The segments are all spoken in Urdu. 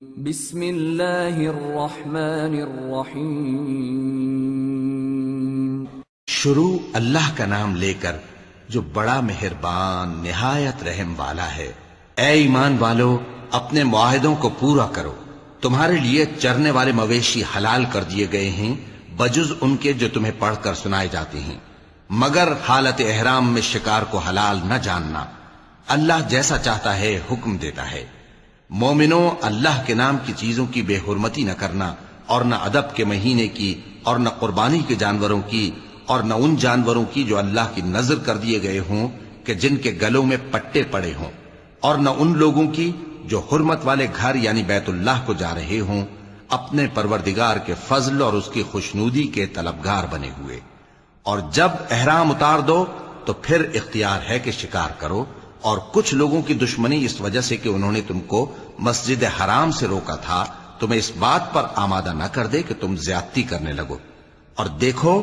بسم اللہ الرحمن الرحیم۔ شروع اللہ کا نام لے کر جو بڑا مہربان نہایت رحم والا ہے۔ اے ایمان والو، اپنے معاہدوں کو پورا کرو۔ تمہارے لیے چرنے والے مویشی حلال کر دیے گئے ہیں بجز ان کے جو تمہیں پڑھ کر سنائے جاتے ہیں، مگر حالت احرام میں شکار کو حلال نہ جاننا۔ اللہ جیسا چاہتا ہے حکم دیتا ہے۔ مومنوں، اللہ کے نام کی چیزوں کی بے حرمتی نہ کرنا، اور نہ ادب کے مہینے کی، اور نہ قربانی کے جانوروں کی، اور نہ ان جانوروں کی جو اللہ کی نذر کر دیے گئے ہوں کہ جن کے گلوں میں پٹے پڑے ہوں، اور نہ ان لوگوں کی جو حرمت والے گھر یعنی بیت اللہ کو جا رہے ہوں، اپنے پروردگار کے فضل اور اس کی خوشنودی کے طلبگار بنے ہوئے۔ اور جب احرام اتار دو تو پھر اختیار ہے کہ شکار کرو، اور کچھ لوگوں کی دشمنی اس وجہ سے کہ انہوں نے تم کو مسجد حرام سے روکا تھا، تمہیں اس بات پر آمادہ نہ کر دے کہ تم زیادتی کرنے لگو۔ اور دیکھو،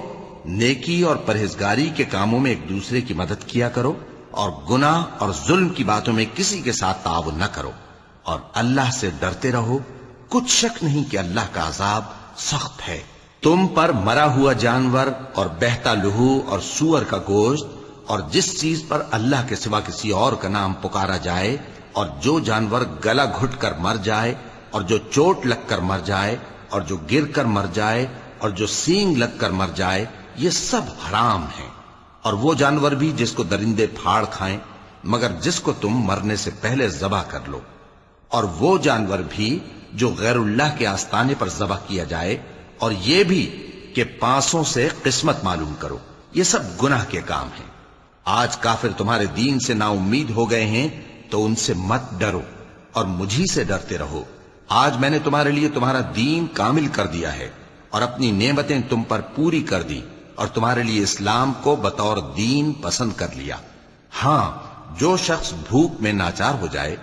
نیکی اور پرہیزگاری کے کاموں میں ایک دوسرے کی مدد کیا کرو، اور گناہ اور ظلم کی باتوں میں کسی کے ساتھ تعاون نہ کرو، اور اللہ سے ڈرتے رہو۔ کچھ شک نہیں کہ اللہ کا عذاب سخت ہے۔ تم پر مرا ہوا جانور اور بہتا لہو اور سور کا گوشت، اور جس چیز پر اللہ کے سوا کسی اور کا نام پکارا جائے، اور جو جانور گلا گھٹ کر مر جائے، اور جو چوٹ لگ کر مر جائے، اور جو گر کر مر جائے، اور جو سینگ لگ کر مر جائے، یہ سب حرام ہیں۔ اور وہ جانور بھی جس کو درندے پھاڑ کھائیں، مگر جس کو تم مرنے سے پہلے ذبح کر لو۔ اور وہ جانور بھی جو غیر اللہ کے آستانے پر ذبح کیا جائے، اور یہ بھی کہ پانسوں سے قسمت معلوم کرو۔ یہ سب گناہ کے کام ہیں۔ آج کافر تمہارے دین سے نا امید ہو گئے ہیں تو ان سے مت ڈرو، اور مجھی سے ڈرتے رہو۔ آج میں نے تمہارے لیے تمہارا دین کامل کر دیا ہے، اور اپنی نعمتیں تم پر پوری کر دی، اور تمہارے لیے اسلام کو بطور دین پسند کر لیا۔ ہاں، جو شخص بھوک میں ناچار ہو جائے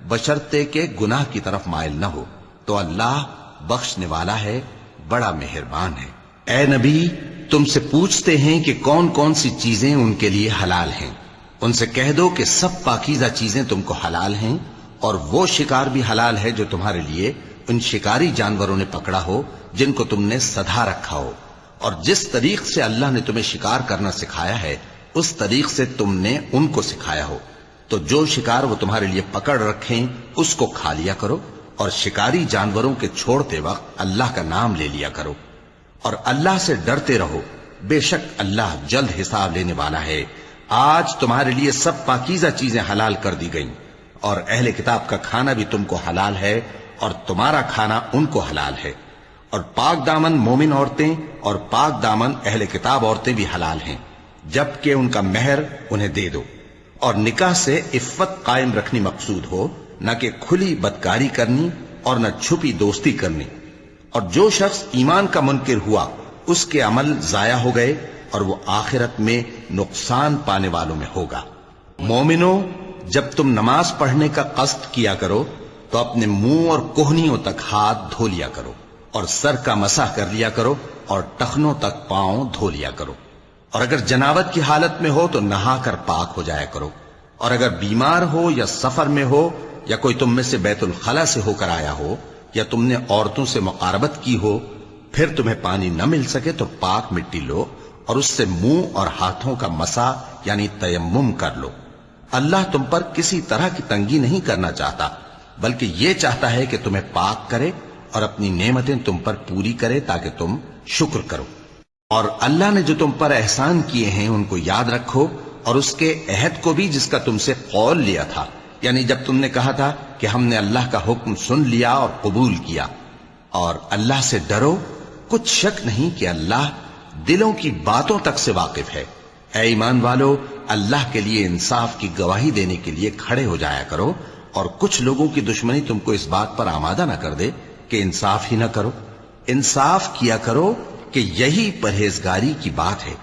بشرطے کہ گناہ کی طرف مائل نہ ہو تو اللہ بخشنے والا ہے، بڑا مہربان ہے۔ اے نبی، تم سے پوچھتے ہیں کہ کون کون سی چیزیں ان کے لیے حلال ہیں۔ ان سے کہہ دو کہ سب پاکیزہ چیزیں تم کو حلال ہیں، اور وہ شکار بھی حلال ہے جو تمہارے لیے ان شکاری جانوروں نے پکڑا ہو جن کو تم نے سدھا رکھا ہو، اور جس طریق سے اللہ نے تمہیں شکار کرنا سکھایا ہے اس طریق سے تم نے ان کو سکھایا ہو۔ تو جو شکار وہ تمہارے لیے پکڑ رکھیں اس کو کھا لیا کرو، اور شکاری جانوروں کے چھوڑتے وقت اللہ کا نام لے لیا کرو، اور اللہ سے ڈرتے رہو، بے شک اللہ جلد حساب لینے والا ہے۔ آج تمہارے لیے سب پاکیزہ چیزیں حلال کر دی گئیں، اور اہل کتاب کا کھانا بھی تم کو حلال ہے، اور تمہارا کھانا ان کو حلال ہے۔ اور پاک دامن مومن عورتیں اور پاک دامن اہل کتاب عورتیں بھی حلال ہیں، جبکہ ان کا مہر انہیں دے دو۔ اور نکاح سے عفت قائم رکھنی مقصود ہو، نہ کہ کھلی بدکاری کرنی اور نہ چھپی دوستی کرنی۔ اور جو شخص ایمان کا منکر ہوا اس کے عمل ضائع ہو گئے، اور وہ آخرت میں نقصان پانے والوں میں ہوگا۔ مومنوں، جب تم نماز پڑھنے کا قصد کیا کرو تو اپنے منہ اور کوہنیوں تک ہاتھ دھو لیا کرو، اور سر کا مسح کر لیا کرو، اور ٹخنوں تک پاؤں دھو لیا کرو۔ اور اگر جنابت کی حالت میں ہو تو نہا کر پاک ہو جایا کرو۔ اور اگر بیمار ہو یا سفر میں ہو، یا کوئی تم میں سے بیت الخلا سے ہو کر آیا ہو، یا تم نے عورتوں سے مقاربت کی ہو، پھر تمہیں پانی نہ مل سکے تو پاک مٹی لو اور اس سے منہ اور ہاتھوں کا مسح یعنی تیمم کر لو۔ اللہ تم پر کسی طرح کی تنگی نہیں کرنا چاہتا، بلکہ یہ چاہتا ہے کہ تمہیں پاک کرے اور اپنی نعمتیں تم پر پوری کرے تاکہ تم شکر کرو۔ اور اللہ نے جو تم پر احسان کیے ہیں ان کو یاد رکھو، اور اس کے عہد کو بھی جس کا تم سے قول لیا تھا، یعنی جب تم نے کہا تھا کہ ہم نے اللہ کا حکم سن لیا اور قبول کیا۔ اور اللہ سے ڈرو، کچھ شک نہیں کہ اللہ دلوں کی باتوں تک سے واقف ہے۔ اے ایمان والو، اللہ کے لیے انصاف کی گواہی دینے کے لیے کھڑے ہو جایا کرو، اور کچھ لوگوں کی دشمنی تم کو اس بات پر آمادہ نہ کر دے کہ انصاف ہی نہ کرو۔ انصاف کیا کرو کہ یہی پرہیزگاری کی بات ہے،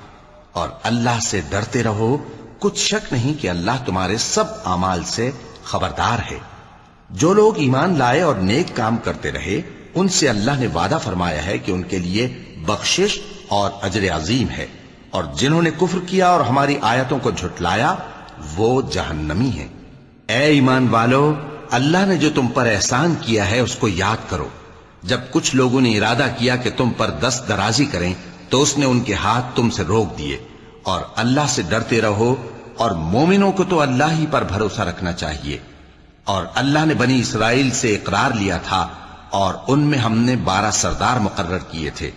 اور اللہ سے ڈرتے رہو، کچھ شک نہیں کہ اللہ تمہارے سب اعمال سے خبردار ہے۔ جو لوگ ایمان لائے اور نیک کام کرتے رہے ان سے اللہ نے وعدہ فرمایا ہے کہ ان کے لیے بخشش اور اجر عظیم ہے، اور جنہوں نے کفر کیا اور ہماری آیتوں کو جھٹلایا وہ جہنمی ہیں۔ اے ایمان والو، اللہ نے جو تم پر احسان کیا ہے اس کو یاد کرو۔ جب کچھ لوگوں نے ارادہ کیا کہ تم پر دست درازی کریں تو اس نے ان کے ہاتھ تم سے روک دیے، اور اللہ سے ڈرتے رہو، اور مومنوں کو تو اللہ ہی پر بھروسہ رکھنا چاہیے۔ اور اللہ نے بنی اسرائیل سے اقرار لیا تھا، اور ان میں ہم نے 12 سردار مقرر کیے تھے،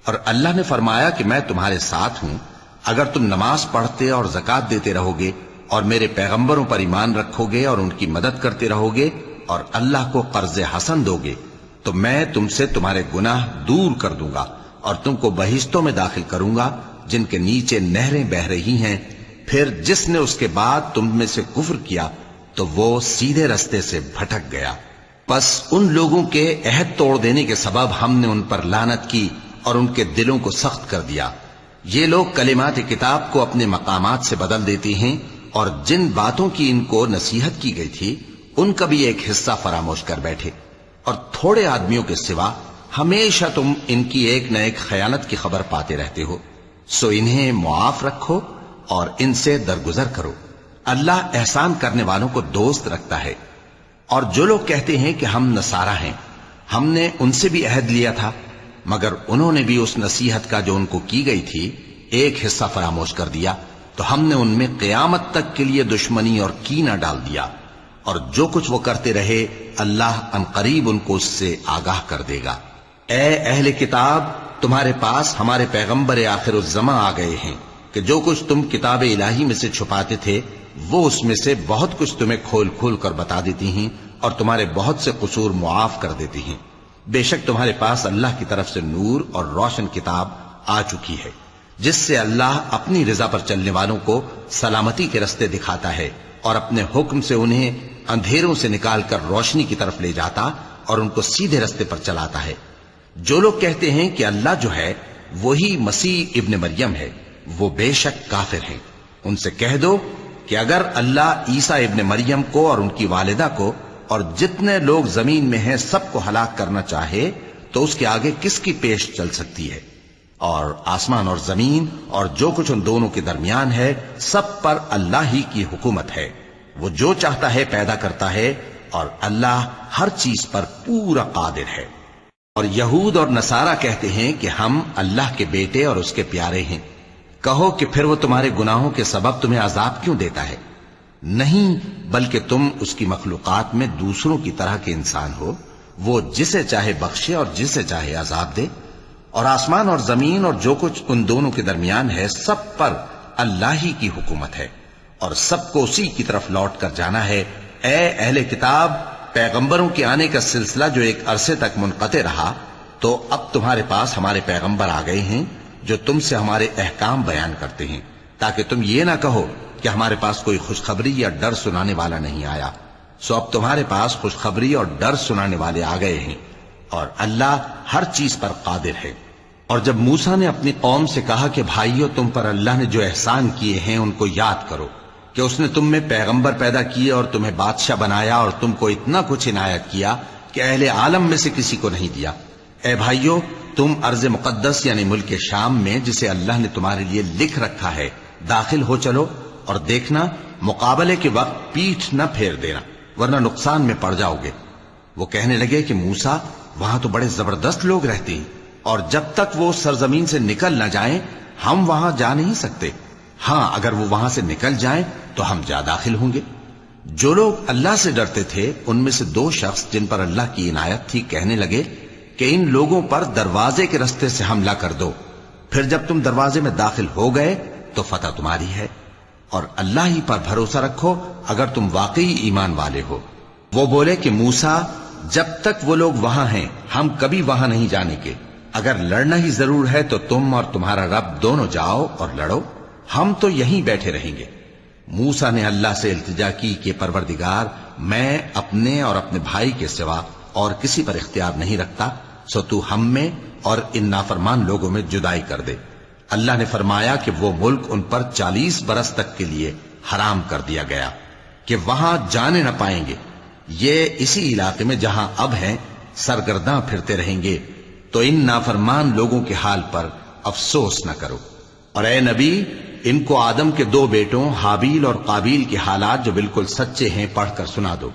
اور اللہ نے فرمایا کہ میں تمہارے ساتھ ہوں، اگر تم نماز پڑھتے اور زکوٰۃ دیتے رہو گے اور میرے پیغمبروں پر ایمان رکھو گے اور ان کی مدد کرتے رہو گے اور اللہ کو قرض حسن دو گے تو میں تم سے تمہارے گناہ دور کر دوں گا اور تم کو بہشتوں میں داخل کروں گا جن کے نیچے نہریں بہ رہی ہیں۔ پھر جس نے اس کے بعد تم میں سے کفر کیا تو وہ سیدھے رستے سے بھٹک گیا۔ پس ان لوگوں کے عہد توڑ دینے کے سبب ہم نے ان پر لعنت کی اور ان کے دلوں کو سخت کر دیا۔ یہ لوگ کلمات کتاب کو اپنے مقامات سے بدل دیتے ہیں، اور جن باتوں کی ان کو نصیحت کی گئی تھی ان کا بھی ایک حصہ فراموش کر بیٹھے، اور تھوڑے آدمیوں کے سوا ہمیشہ تم ان کی ایک نہ ایک خیانت کی خبر پاتے رہتے ہو۔ سو انہیں معاف رکھو اور ان سے درگزر کرو۔ اللہ احسان کرنے والوں کو دوست رکھتا ہے۔ اور جو لوگ کہتے ہیں کہ ہم نصارہ ہیں، ہم نے ان سے بھی عہد لیا تھا، مگر انہوں نے بھی اس نصیحت کا جو ان کو کی گئی تھی ایک حصہ فراموش کر دیا، تو ہم نے ان میں قیامت تک کے لیے دشمنی اور کینہ ڈال دیا، اور جو کچھ وہ کرتے رہے اللہ عنقریب ان کو اس سے آگاہ کر دے گا۔ اے اہل کتاب، تمہارے پاس ہمارے پیغمبر آخر الزماں آ گئے ہیں کہ جو کچھ تم کتاب الہی میں سے چھپاتے تھے وہ اس میں سے بہت کچھ تمہیں کھول کھول کر بتا دیتی ہیں اور تمہارے بہت سے قصور معاف کر دیتی ہیں۔ بے شک تمہارے پاس اللہ کی طرف سے نور اور روشن کتاب آ چکی ہے، جس سے اللہ اپنی رضا پر چلنے والوں کو سلامتی کے رستے دکھاتا ہے اور اپنے حکم سے انہیں اندھیروں سے نکال کر روشنی کی طرف لے جاتا اور ان کو سیدھے رستے پر چلاتا ہے۔ جو لوگ کہتے ہیں کہ اللہ جو ہے وہی مسیح ابن مریم ہے، وہ بے شک کافر ہیں۔ ان سے کہہ دو کہ اگر اللہ عیسیٰ ابن مریم کو اور ان کی والدہ کو اور جتنے لوگ زمین میں ہیں سب کو ہلاک کرنا چاہے تو اس کے آگے کس کی پیش چل سکتی ہے؟ اور آسمان اور زمین اور جو کچھ ان دونوں کے درمیان ہے سب پر اللہ ہی کی حکومت ہے۔ وہ جو چاہتا ہے پیدا کرتا ہے، اور اللہ ہر چیز پر پورا قادر ہے۔ اور یہود اور نصارہ کہتے ہیں کہ ہم اللہ کے بیٹے اور اس کے پیارے ہیں۔ کہو کہ پھر وہ تمہارے گناہوں کے سبب تمہیں عذاب کیوں دیتا ہے؟ نہیں، بلکہ تم اس کی مخلوقات میں دوسروں کی طرح کے انسان ہو، وہ جسے چاہے بخشے اور جسے چاہے عذاب دے۔ اور آسمان اور زمین اور جو کچھ ان دونوں کے درمیان ہے سب پر اللہ ہی کی حکومت ہے، اور سب کو اسی کی طرف لوٹ کر جانا ہے۔ اے اہل کتاب، پیغمبروں کے آنے کا سلسلہ جو ایک عرصے تک منقطع رہا، تو اب تمہارے پاس ہمارے پیغمبر آ گئے ہیں جو تم سے ہمارے احکام بیان کرتے ہیں، تاکہ تم یہ نہ کہو کہ ہمارے پاس کوئی خوشخبری یا ڈر سنانے والا نہیں آیا۔ سو اب تمہارے پاس خوشخبری اور ڈر سنانے والے آ گئے ہیں، اور اللہ ہر چیز پر قادر ہے۔ اور جب موسیٰ نے اپنی قوم سے کہا کہ بھائیو، تم پر اللہ نے جو احسان کیے ہیں ان کو یاد کرو، کہ اس نے تم میں پیغمبر پیدا کیے اور تمہیں بادشاہ بنایا اور تم کو اتنا کچھ عنایت کیا کہ اہل عالم میں سے کسی کو نہیں دیا۔ اے بھائیو، تم ارض مقدس یعنی ملک شام میں جسے اللہ نے تمہارے لیے لکھ رکھا ہے داخل ہو چلو، اور دیکھنا مقابلے کے وقت پیٹھ نہ پھیر دینا ورنہ نقصان میں پڑ جاؤ گے۔ وہ کہنے لگے کہ موسیٰ، وہاں تو بڑے زبردست لوگ رہتے ہیں، اور جب تک وہ سرزمین سے نکل نہ جائیں ہم وہاں جا نہیں سکتے۔ ہاں، اگر وہ وہاں سے نکل جائیں تو ہم جا داخل ہوں گے۔ جو لوگ اللہ سے ڈرتے تھے ان میں سے 2 شخص جن پر اللہ کی عنایت تھی کہنے لگے کہ ان لوگوں پر دروازے کے رستے سے حملہ کر دو، پھر جب تم دروازے میں داخل ہو گئے تو فتح تمہاری ہے، اور اللہ ہی پر بھروسہ رکھو اگر تم واقعی ایمان والے ہو۔ وہ بولے کہ موسیٰ، جب تک وہ لوگ وہاں ہیں ہم کبھی وہاں نہیں جانے کے، اگر لڑنا ہی ضرور ہے تو تم اور تمہارا رب دونوں جاؤ اور لڑو، ہم تو یہیں بیٹھے رہیں گے۔ موسیٰ نے اللہ سے التجا کی کہ پروردگار، میں اپنے اور اپنے بھائی کے سوا اور کسی پر اختیار نہیں رکھتا، سو تو ہم میں اور ان نافرمان لوگوں میں جدائی کر دے۔ اللہ نے فرمایا کہ وہ ملک ان پر 40 برس تک کے لیے حرام کر دیا گیا کہ وہاں جانے نہ پائیں گے۔ یہ اسی علاقے میں جہاں اب ہیں سرگرداں پھرتے رہیں گے، تو ان نافرمان لوگوں کے حال پر افسوس نہ کرو۔ اور اے نبی، ان کو آدم کے 2 بیٹوں حابیل اور قابیل کے حالات جو بالکل سچے ہیں پڑھ کر سنا دو۔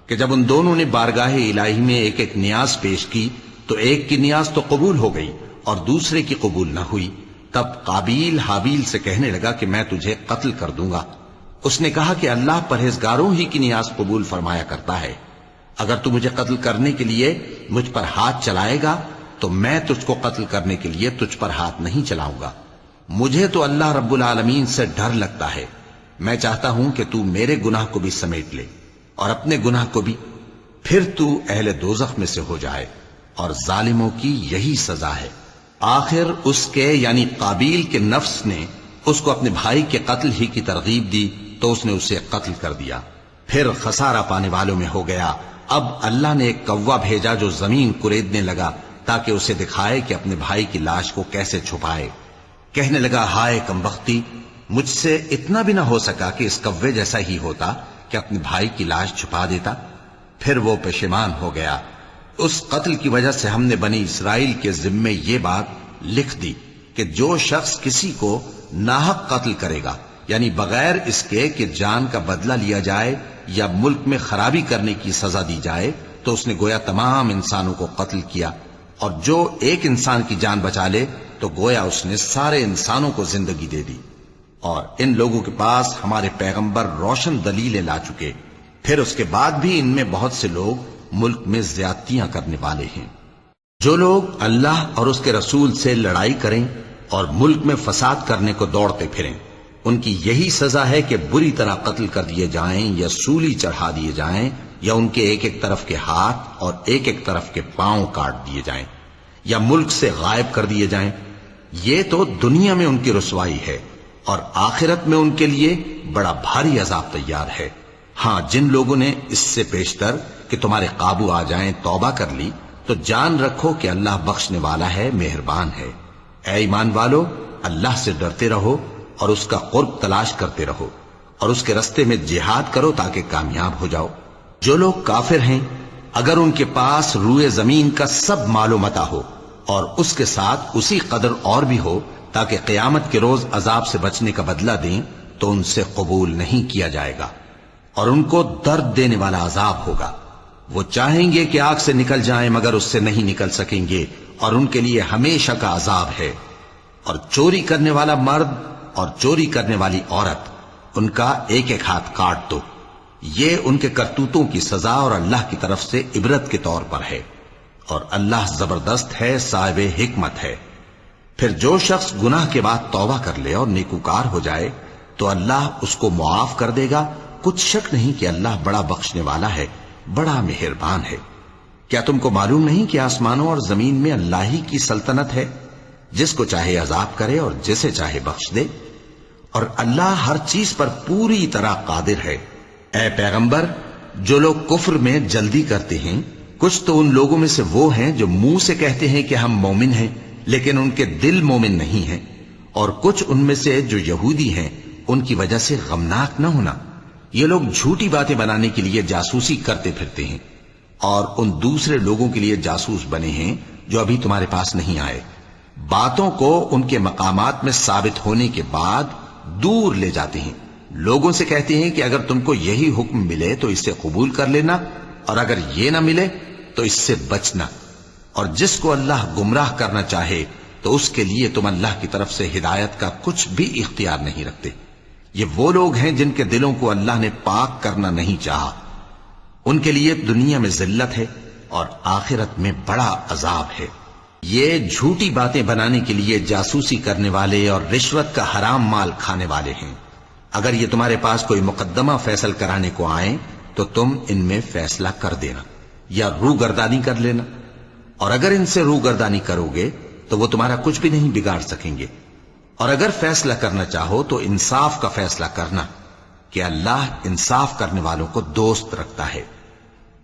کہ جب ان دونوں نے بارگاہ الہی میں ایک ایک نیاز پیش کی تو ایک کی نیاز تو قبول ہو گئی اور دوسرے کی قبول نہ ہوئی. تب قابیل حابیل سے کہنے لگا کہ میں تجھے قتل کر دوں گا. اس نے کہا کہ اللہ پرہیزگاروں ہی کی نیاز قبول فرمایا کرتا ہے. اگر تو مجھے قتل کرنے کے لیے مجھ پر ہاتھ چلائے گا تو میں تجھ کو قتل کرنے کے لیے تجھ پر ہاتھ نہیں چلاؤں گا. مجھے تو اللہ رب العالمین سے ڈر لگتا ہے. میں چاہتا ہوں کہ تو میرے گناہ کو بھی سمیٹ لے اور اپنے گناہ کو بھی، پھر تو اہل دوزخ میں سے ہو جائے، اور ظالموں کی یہی سزا ہے. آخر اس کے یعنی قابیل کے نفس نے اس کو اپنے بھائی کے قتل ہی کی ترغیب دی تو اس نے اسے قتل کر دیا. پھر خسارہ پانے والوں میں ہو گیا. اب اللہ نے ایک کوا بھیجا جو زمین کریدنے لگا تاکہ اسے دکھائے کہ اپنے بھائی کی لاش کو کیسے چھپائے. کہنے لگا ہائے کمبختی، مجھ سے اتنا بھی نہ ہو سکا کہ اس کوے جیسا ہی ہوتا کہ اپنے بھائی کی لاش چھپا دیتا. پھر وہ پشیمان ہو گیا. اس قتل کی وجہ سے ہم نے بنی اسرائیل کے ذمے یہ بات لکھ دی کہ جو شخص کسی کو ناحق قتل کرے گا، یعنی بغیر اس کے کہ جان کا بدلہ لیا جائے یا ملک میں خرابی کرنے کی سزا دی جائے، تو اس نے گویا تمام انسانوں کو قتل کیا. اور جو ایک انسان کی جان بچا لے تو گویا اس نے سارے انسانوں کو زندگی دے دی. اور ان لوگوں کے پاس ہمارے پیغمبر روشن دلیلیں لا چکے، پھر اس کے بعد بھی ان میں بہت سے لوگ ملک میں زیادتیاں کرنے والے ہیں. جو لوگ اللہ اور اس کے رسول سے لڑائی کریں اور ملک میں فساد کرنے کو دوڑتے پھریں، ان کی یہی سزا ہے کہ بری طرح قتل کر دیے جائیں یا سولی چڑھا دیے جائیں، یا ان کے ایک ایک طرف کے ہاتھ اور ایک ایک طرف کے پاؤں کاٹ دیے جائیں، یا ملک سے غائب کر دیے جائیں. یہ تو دنیا میں ان کی رسوائی ہے، اور آخرت میں ان کے لیے بڑا بھاری عذاب تیار ہے. ہاں، جن لوگوں نے اس سے پیشتر کہ تمہارے قابو آ جائیں توبہ کر لی تو جان رکھو کہ اللہ بخشنے والا ہے، مہربان ہے. اے ایمان والو، اللہ سے ڈرتے رہو اور اس کا قرب تلاش کرتے رہو اور اس کے رستے میں جہاد کرو تاکہ کامیاب ہو جاؤ. جو لوگ کافر ہیں اگر ان کے پاس روئے زمین کا سب مال و متاع ہو اور اس کے ساتھ اسی قدر اور بھی ہو تاکہ قیامت کے روز عذاب سے بچنے کا بدلہ دیں تو ان سے قبول نہیں کیا جائے گا، اور ان کو درد دینے والا عذاب ہوگا. وہ چاہیں گے کہ آگ سے نکل جائیں مگر اس سے نہیں نکل سکیں گے، اور ان کے لیے ہمیشہ کا عذاب ہے. اور چوری کرنے والا مرد اور چوری کرنے والی عورت، ان کا ایک ایک ہاتھ کاٹ دو. یہ ان کے کرتوتوں کی سزا اور اللہ کی طرف سے عبرت کے طور پر ہے، اور اللہ زبردست ہے، صاحب حکمت ہے. پھر جو شخص گناہ کے بعد توبہ کر لے اور نیکوکار ہو جائے تو اللہ اس کو معاف کر دے گا. کچھ شک نہیں کہ اللہ بڑا بخشنے والا ہے، بڑا مہربان ہے. کیا تم کو معلوم نہیں کہ آسمانوں اور زمین میں اللہ ہی کی سلطنت ہے، جس کو چاہے عذاب کرے اور جسے چاہے بخش دے، اور اللہ ہر چیز پر پوری طرح قادر ہے. اے پیغمبر، جو لوگ کفر میں جلدی کرتے ہیں، کچھ تو ان لوگوں میں سے وہ ہیں جو منہ سے کہتے ہیں کہ ہم مومن ہیں لیکن ان کے دل مومن نہیں ہیں، اور کچھ ان میں سے جو یہودی ہیں ان کی وجہ سے غمناک نہ ہونا. یہ لوگ جھوٹی باتیں بنانے کے لیے جاسوسی کرتے پھرتے ہیں اور ان دوسرے لوگوں کے لیے جاسوس بنے ہیں جو ابھی تمہارے پاس نہیں آئے. باتوں کو ان کے مقامات میں ثابت ہونے کے بعد دور لے جاتے ہیں. لوگوں سے کہتے ہیں کہ اگر تم کو یہی حکم ملے تو اس سے قبول کر لینا، اور اگر یہ نہ ملے تو اس سے بچنا. اور جس کو اللہ گمراہ کرنا چاہے تو اس کے لیے تم اللہ کی طرف سے ہدایت کا کچھ بھی اختیار نہیں رکھتے. یہ وہ لوگ ہیں جن کے دلوں کو اللہ نے پاک کرنا نہیں چاہا. ان کے لیے دنیا میں ذلت ہے اور آخرت میں بڑا عذاب ہے. یہ جھوٹی باتیں بنانے کے لیے جاسوسی کرنے والے اور رشوت کا حرام مال کھانے والے ہیں. اگر یہ تمہارے پاس کوئی مقدمہ فیصل کرانے کو آئیں تو تم ان میں فیصلہ کر دینا یا روگردانی کر لینا، اور اگر ان سے روگردانی کرو گے تو وہ تمہارا کچھ بھی نہیں بگاڑ سکیں گے. اور اگر فیصلہ کرنا چاہو تو انصاف کا فیصلہ کرنا کہ اللہ انصاف کرنے والوں کو دوست رکھتا ہے.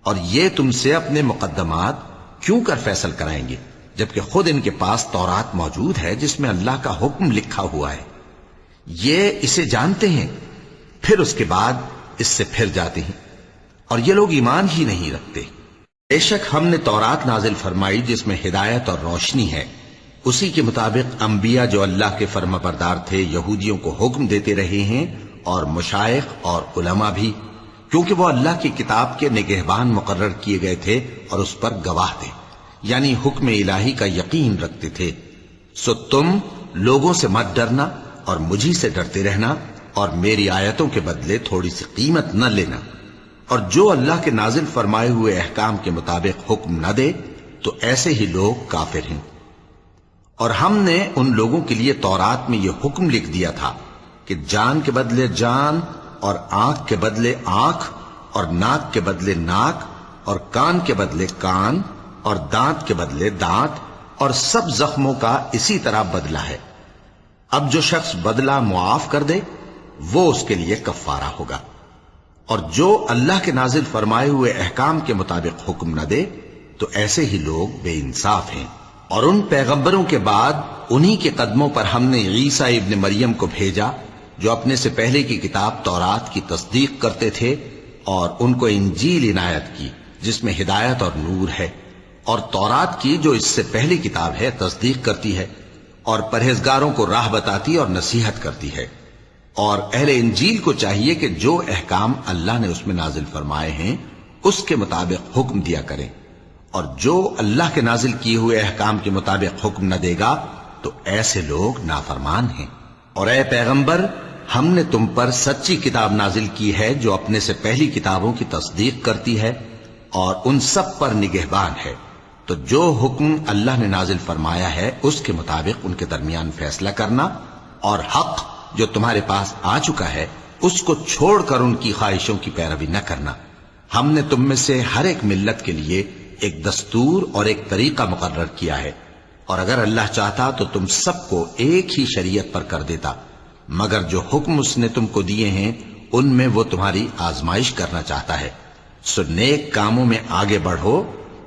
اور یہ تم سے اپنے مقدمات کیوں کر فیصل کرائیں گے جبکہ خود ان کے پاس تورات موجود ہے جس میں اللہ کا حکم لکھا ہوا ہے. یہ اسے جانتے ہیں، پھر اس کے بعد اس سے پھر جاتے ہیں، اور یہ لوگ ایمان ہی نہیں رکھتے. بے شک ہم نے تورات نازل فرمائی جس میں ہدایت اور روشنی ہے. اسی کے مطابق انبیاء جو اللہ کے فرما بردار تھے یہودیوں کو حکم دیتے رہے ہیں، اور مشائخ اور علماء بھی، کیونکہ وہ اللہ کی کتاب کے نگہبان مقرر کیے گئے تھے اور اس پر گواہ تھے، یعنی حکم الہی کا یقین رکھتے تھے۔ سو تم لوگوں سے مت ڈرنا اور مجھی سے ڈرتے رہنا، اور میری آیتوں کے بدلے تھوڑی سی قیمت نہ لینا، اور جو اللہ کے نازل فرمائے ہوئے احکام کے مطابق حکم نہ دے تو ایسے ہی لوگ کافر ہیں۔ اور ہم نے ان لوگوں کے لیے تورات میں یہ حکم لکھ دیا تھا کہ جان کے بدلے جان، اور آنکھ کے بدلے آنکھ، اور ناک کے بدلے ناک، اور کان کے بدلے کان، اور دانت کے بدلے دانت، اور سب زخموں کا اسی طرح بدلہ ہے۔ اب جو شخص بدلہ معاف کر دے وہ اس کے لیے کفارہ ہوگا، اور جو اللہ کے نازل فرمائے ہوئے احکام کے مطابق حکم نہ دے تو ایسے ہی لوگ بے انصاف ہیں۔ اور ان پیغمبروں کے بعد انہی کے قدموں پر ہم نے عیسیٰ ابن مریم کو بھیجا، جو اپنے سے پہلے کی کتاب تورات کی تصدیق کرتے تھے، اور ان کو انجیل عنایت کی جس میں ہدایت اور نور ہے، اور تورات کی جو اس سے پہلی کتاب ہے تصدیق کرتی ہے، اور پرہیزگاروں کو راہ بتاتی اور نصیحت کرتی ہے۔ اور اہل انجیل کو چاہیے کہ جو احکام اللہ نے اس میں نازل فرمائے ہیں اس کے مطابق حکم دیا کریں، اور جو اللہ کے نازل کیے ہوئے احکام کے مطابق حکم نہ دے گا تو ایسے لوگ نافرمان ہیں۔ اور اے پیغمبر، ہم نے تم پر سچی کتاب نازل کی ہے جو اپنے سے پہلی کتابوں کی تصدیق کرتی ہے اور ان سب پر نگہبان ہے، تو جو حکم اللہ نے نازل فرمایا ہے اس کے مطابق ان کے درمیان فیصلہ کرنا، اور حق جو تمہارے پاس آ چکا ہے اس کو چھوڑ کر ان کی خواہشوں کی پیروی نہ کرنا۔ ہم نے تم میں سے ہر ایک ملت کے لیے ایک دستور اور ایک طریقہ مقرر کیا ہے، اور اگر اللہ چاہتا تو تم سب کو ایک ہی شریعت پر کر دیتا، مگر جو حکم اس نے تم کو دیے ہیں ان میں وہ تمہاری آزمائش کرنا چاہتا ہے۔ سو نیک کاموں میں آگے بڑھو،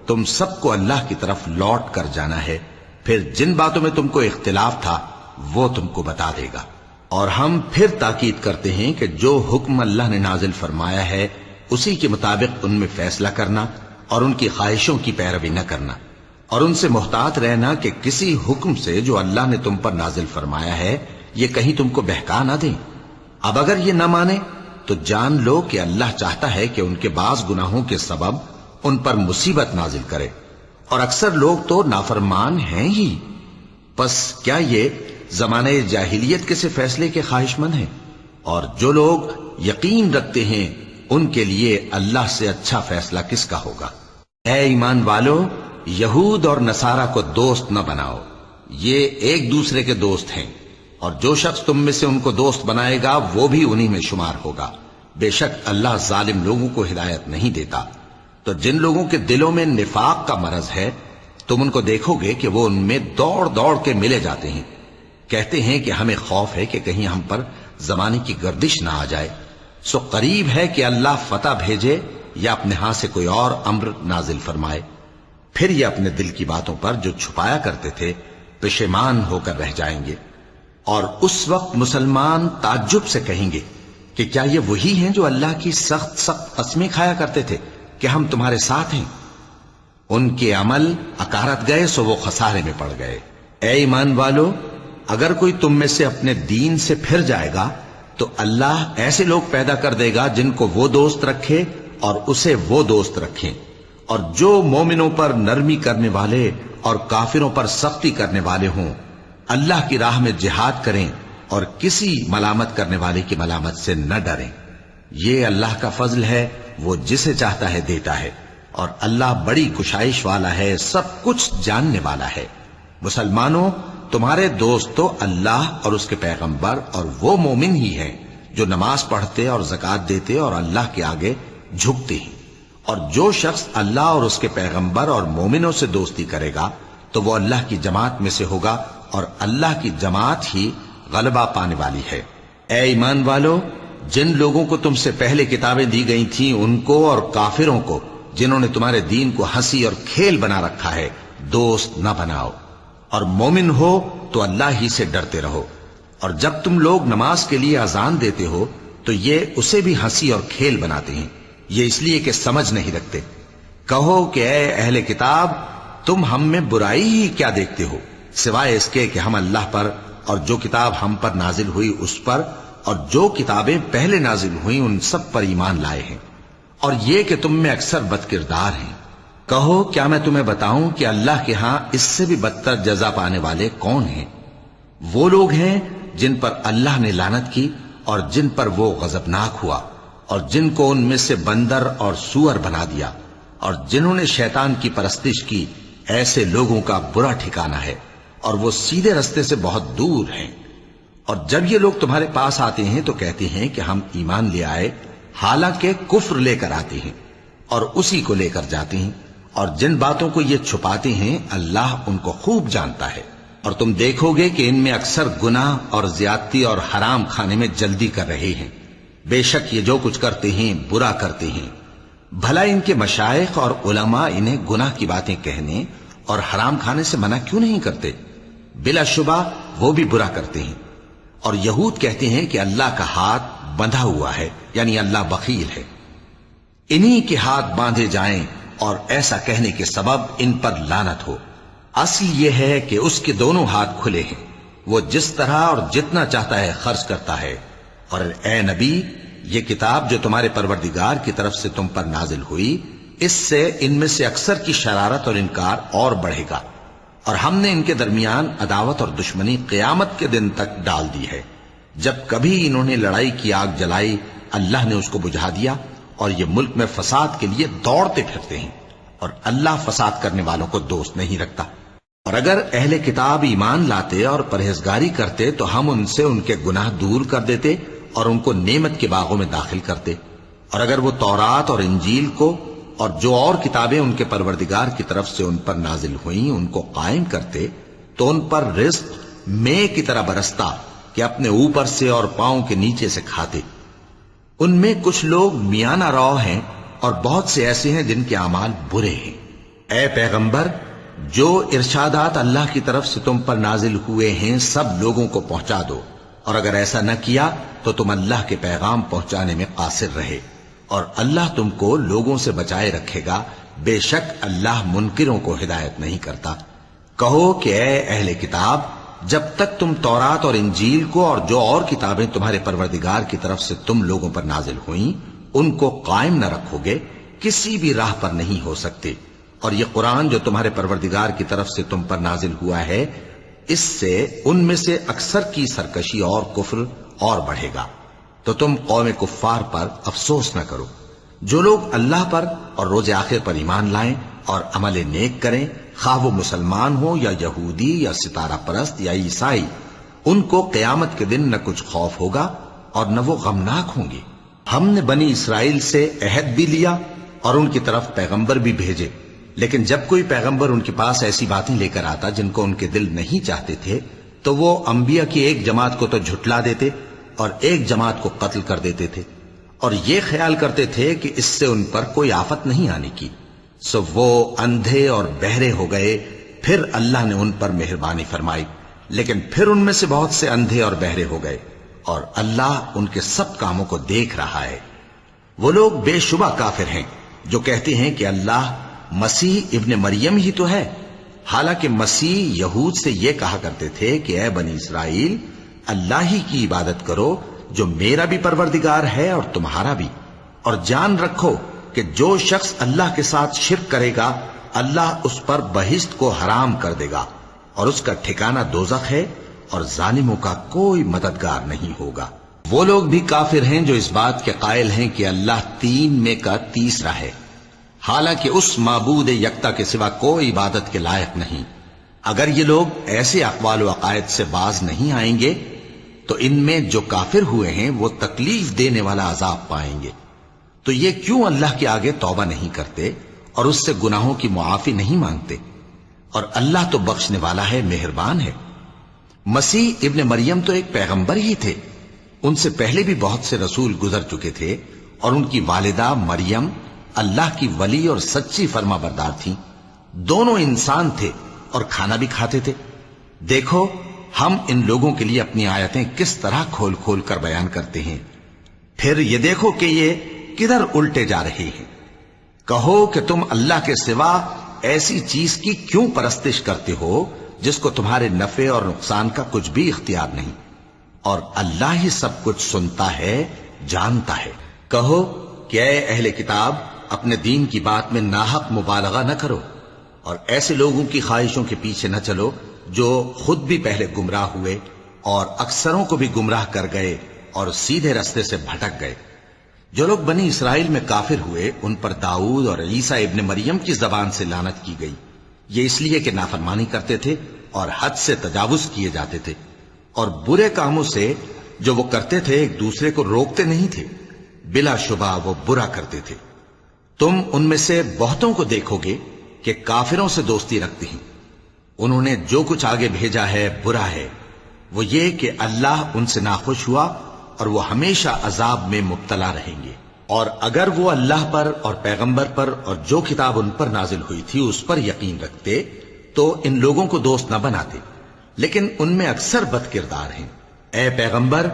تم سب کو اللہ کی طرف لوٹ کر جانا ہے، پھر جن باتوں میں تم کو اختلاف تھا وہ تم کو بتا دے گا۔ اور ہم پھر تاکید کرتے ہیں کہ جو حکم اللہ نے نازل فرمایا ہے اسی کے مطابق ان میں فیصلہ کرنا، اور ان کی خواہشوں کی پیروی نہ کرنا، اور ان سے محتاط رہنا کہ کسی حکم سے جو اللہ نے تم پر نازل فرمایا ہے یہ کہیں تم کو بہکا نہ دیں۔ اب اگر یہ نہ مانے تو جان لو کہ اللہ چاہتا ہے کہ ان کے بعض گناہوں کے سبب ان پر مصیبت نازل کرے، اور اکثر لوگ تو نافرمان ہیں ہی۔ پس کیا یہ زمانے جاہلیت کے سے فیصلے کے خواہش مند ہیں؟ اور جو لوگ یقین رکھتے ہیں ان کے لیے اللہ سے اچھا فیصلہ کس کا ہوگا؟ اے ایمان والو، یہود اور نصارہ کو دوست نہ بناؤ، یہ ایک دوسرے کے دوست ہیں، اور جو شخص تم میں سے ان کو دوست بنائے گا وہ بھی انہی میں شمار ہوگا۔ بے شک اللہ ظالم لوگوں کو ہدایت نہیں دیتا۔ تو جن لوگوں کے دلوں میں نفاق کا مرض ہے تم ان کو دیکھو گے کہ وہ ان میں دوڑ دوڑ کے ملے جاتے ہیں، کہتے ہیں کہ ہمیں خوف ہے کہ کہیں ہم پر زمانے کی گردش نہ آ جائے۔ سو قریب ہے کہ اللہ فتح بھیجے یا اپنے ہاں سے کوئی اور امر نازل فرمائے، پھر یہ اپنے دل کی باتوں پر جو چھپایا کرتے تھے پشیمان ہو کر رہ جائیں گے۔ اور اس وقت مسلمان تعجب سے کہیں گے کہ کیا یہ وہی ہیں جو اللہ کی سخت سخت قسمیں کھایا کرتے تھے کہ ہم تمہارے ساتھ ہیں؟ ان کے عمل اکارت گئے سو وہ خسارے میں پڑ گئے۔ اے ایمان والو، اگر کوئی تم میں سے اپنے دین سے پھر جائے گا تو اللہ ایسے لوگ پیدا کر دے گا جن کو وہ دوست رکھے اور اسے وہ دوست رکھیں، اور جو مومنوں پر نرمی کرنے والے اور کافروں پر سختی کرنے والے ہوں، اللہ کی راہ میں جہاد کریں اور کسی ملامت کرنے والے کی ملامت سے نہ ڈریں۔ یہ اللہ کا فضل ہے، وہ جسے چاہتا ہے دیتا ہے، اور اللہ بڑی کشائش والا ہے، سب کچھ جاننے والا ہے۔ مسلمانوں، تمہارے دوست تو اللہ اور اس کے پیغمبر اور وہ مومن ہی ہیں جو نماز پڑھتے اور زکوٰۃ دیتے اور اللہ کے آگے جھکتے ہیں۔ اور جو شخص اللہ اور اس کے پیغمبر اور مومنوں سے دوستی کرے گا تو وہ اللہ کی جماعت میں سے ہوگا، اور اللہ کی جماعت ہی غلبہ پانے والی ہے۔ اے ایمان والو، جن لوگوں کو تم سے پہلے کتابیں دی گئی تھیں ان کو اور کافروں کو جنہوں نے تمہارے دین کو ہنسی اور کھیل بنا رکھا ہے دوست نہ بناؤ، اور مومن ہو تو اللہ ہی سے ڈرتے رہو۔ اور جب تم لوگ نماز کے لیے اذان دیتے ہو تو یہ اسے بھی ہنسی اور کھیل بناتے ہیں، یہ اس لیے کہ سمجھ نہیں رکھتے۔ کہو کہ اے اہل کتاب، تم ہم میں برائی ہی کیا دیکھتے ہو، سوائے اس کے کہ ہم اللہ پر اور جو کتاب ہم پر نازل ہوئی اس پر اور جو کتابیں پہلے نازل ہوئیں ان سب پر ایمان لائے ہیں۔ اور یہ کہ تم میں اکثر بد کردار ہیں۔ کہو کیا میں تمہیں بتاؤں کہ اللہ کے ہاں اس سے بھی بدتر جزا پانے والے کون ہیں؟ وہ لوگ ہیں جن پر اللہ نے لعنت کی اور جن پر وہ غضبناک ہوا، اور جن کو ان میں سے بندر اور سور بنا دیا، اور جنہوں نے شیطان کی پرستش کی، ایسے لوگوں کا برا ٹھکانہ ہے اور وہ سیدھے رستے سے بہت دور ہیں۔ اور جب یہ لوگ تمہارے پاس آتے ہیں تو کہتے ہیں کہ ہم ایمان لے آئے، حالانکہ کفر لے کر آتے ہیں اور اسی کو لے کر جاتے ہیں، اور جن باتوں کو یہ چھپاتے ہیں اللہ ان کو خوب جانتا ہے۔ اور تم دیکھو گے کہ ان میں اکثر گناہ اور زیادتی اور حرام کھانے میں جلدی کر رہے ہیں۔ بے شک یہ جو کچھ کرتے ہیں برا کرتے ہیں۔ بھلا ان کے مشائخ اور علماء انہیں گناہ کی باتیں کہنے اور حرام کھانے سے منع کیوں نہیں کرتے؟ بلا شبہ وہ بھی برا کرتے ہیں۔ اور یہود کہتے ہیں کہ اللہ کا ہاتھ بندھا ہوا ہے، یعنی اللہ بخیل ہے۔ انہی کے ہاتھ باندھے جائیں اور ایسا کہنے کے سبب ان پر لعنت ہو۔ اصل یہ ہے کہ اس کے دونوں ہاتھ کھلے ہیں، وہ جس طرح اور جتنا چاہتا ہے خرچ کرتا ہے۔ اور اے نبی، یہ کتاب جو تمہارے پروردگار کی طرف سے تم پر نازل ہوئی، اس سے ان میں سے اکثر کی شرارت اور انکار اور بڑھے گا، اور ہم نے ان کے درمیان عداوت اور دشمنی قیامت کے دن تک ڈال دی ہے۔ جب کبھی انہوں نے لڑائی کی آگ جلائی، اللہ نے اس کو بجھا دیا، اور یہ ملک میں فساد کے لیے دوڑتے پھرتے ہیں، اور اللہ فساد کرنے والوں کو دوست نہیں رکھتا۔ اور اگر اہل کتاب ایمان لاتے اور پرہیزگاری کرتے تو ہم ان سے ان کے گناہ دور کر دیتے اور ان کو نعمت کے باغوں میں داخل کرتے۔ اور اگر وہ تورات اور انجیل کو اور جو اور کتابیں ان کے پروردگار کی طرف سے ان پر نازل ہوئیں ان کو قائم کرتے تو ان پر رزق مے کی طرح برستا کہ اپنے اوپر سے اور پاؤں کے نیچے سے کھاتے۔ ان میں کچھ لوگ میانہ رو ہیں اور بہت سے ایسے ہیں جن کے اعمال برے ہیں۔ اے پیغمبر، جو ارشادات اللہ کی طرف سے تم پر نازل ہوئے ہیں سب لوگوں کو پہنچا دو، اور اگر ایسا نہ کیا تو تم اللہ کے پیغام پہنچانے میں قاصر رہے، اور اللہ تم کو لوگوں سے بچائے رکھے گا، بے شک اللہ منکروں کو ہدایت نہیں کرتا۔ کہو کہ اے اہل کتاب، جب تک تم تورات اور انجیل کو اور جو اور کتابیں تمہارے پروردگار کی طرف سے تم لوگوں پر نازل ہوئیں ان کو قائم نہ رکھو گے، کسی بھی راہ پر نہیں ہو سکتے۔ اور یہ قرآن جو تمہارے پروردگار کی طرف سے تم پر نازل ہوا ہے، اس سے ان میں سے اکثر کی سرکشی اور کفر اور بڑھے گا، تو تم قوم کفار پر افسوس نہ کرو۔ جو لوگ اللہ پر اور روز آخر پر ایمان لائیں اور عمل نیک کریں، خواہ وہ مسلمان ہو یا یہودی یا ستارہ پرست یا عیسائی، ان کو قیامت کے دن نہ کچھ خوف ہوگا اور نہ وہ غمناک ہوں گے۔ ہم نے بنی اسرائیل سے عہد بھی لیا اور ان کی طرف پیغمبر بھی بھیجے، لیکن جب کوئی پیغمبر ان کے پاس ایسی باتیں لے کر آتا جن کو ان کے دل نہیں چاہتے تھے تو وہ انبیاء کی ایک جماعت کو تو جھٹلا دیتے اور ایک جماعت کو قتل کر دیتے تھے، اور یہ خیال کرتے تھے کہ اس سے ان پر کوئی آفت نہیں آنے کی، سو وہ اندھے اور بہرے ہو گئے۔ پھر اللہ نے ان پر مہربانی فرمائی، لیکن پھر ان میں سے بہت سے اندھے اور بہرے ہو گئے، اور اللہ ان کے سب کاموں کو دیکھ رہا ہے۔ وہ لوگ بے شبہ کافر ہیں جو کہتے ہیں کہ اللہ مسیح ابن مریم ہی تو ہے، حالانکہ مسیح یہود سے یہ کہا کرتے تھے کہ اے بنی اسرائیل، اللہ ہی کی عبادت کرو جو میرا بھی پروردگار ہے اور تمہارا بھی، اور جان رکھو کہ جو شخص اللہ کے ساتھ شرک کرے گا اللہ اس پر بہشت کو حرام کر دے گا، اور اس کا ٹھکانہ دوزخ ہے، اور ظالموں کا کوئی مددگار نہیں ہوگا۔ وہ لوگ بھی کافر ہیں جو اس بات کے قائل ہیں کہ اللہ تین میں کا تیسرا ہے، حالانکہ اس معبود یکتا کے سوا کوئی عبادت کے لائق نہیں۔ اگر یہ لوگ ایسے اقوال و عقائد سے باز نہیں آئیں گے تو ان میں جو کافر ہوئے ہیں وہ تکلیف دینے والا عذاب پائیں گے۔ تو یہ کیوں اللہ کے آگے توبہ نہیں کرتے اور اس سے گناہوں کی معافی نہیں مانگتے؟ اور اللہ تو بخشنے والا ہے، مہربان ہے۔ مسیح ابن مریم تو ایک پیغمبر ہی تھے، ان سے پہلے بھی بہت سے رسول گزر چکے تھے، اور ان کی والدہ مریم اللہ کی ولی اور سچی فرما بردار تھیں۔ دونوں انسان تھے اور کھانا بھی کھاتے تھے۔ دیکھو ہم ان لوگوں کے لیے اپنی آیتیں کس طرح کھول کھول کر بیان کرتے ہیں، پھر یہ دیکھو کہ یہ کدھر الٹے جا رہے ہیں۔ کہو کہ تم اللہ کے سوا ایسی چیز کی کیوں پرستش کرتے ہو جس کو تمہارے نفع اور نقصان کا کچھ بھی اختیار نہیں، اور اللہ ہی سب کچھ سنتا ہے، جانتا ہے۔ کہو کہ اے اہل کتاب اپنے دین کی بات میں ناحق مبالغہ نہ کرو اور ایسے لوگوں کی خواہشوں کے پیچھے نہ چلو جو خود بھی پہلے گمراہ ہوئے اور اکثروں کو بھی گمراہ کر گئے اور سیدھے راستے سے بھٹک گئے۔ جو لوگ بنی اسرائیل میں کافر ہوئے ان پر داؤد اور عیسیٰ ابن مریم کی زبان سے لعنت کی گئی، یہ اس لیے کہ نافرمانی کرتے تھے اور حد سے تجاوز کیے جاتے تھے اور برے کاموں سے جو وہ کرتے تھے ایک دوسرے کو روکتے نہیں تھے، بلا شبہ وہ برا کرتے تھے۔ تم ان میں سے بہتوں کو دیکھو گے کہ کافروں سے دوستی رکھتے ہیں، انہوں نے جو کچھ آگے بھیجا ہے برا ہے، وہ یہ کہ اللہ ان سے ناخوش ہوا اور وہ ہمیشہ عذاب میں مبتلا رہیں گے۔ اور اگر وہ اللہ پر اور پیغمبر پر اور جو کتاب ان پر نازل ہوئی تھی اس پر یقین رکھتے تو ان لوگوں کو دوست نہ بناتے، لیکن ان میں اکثر بد کردار ہیں۔ اے پیغمبر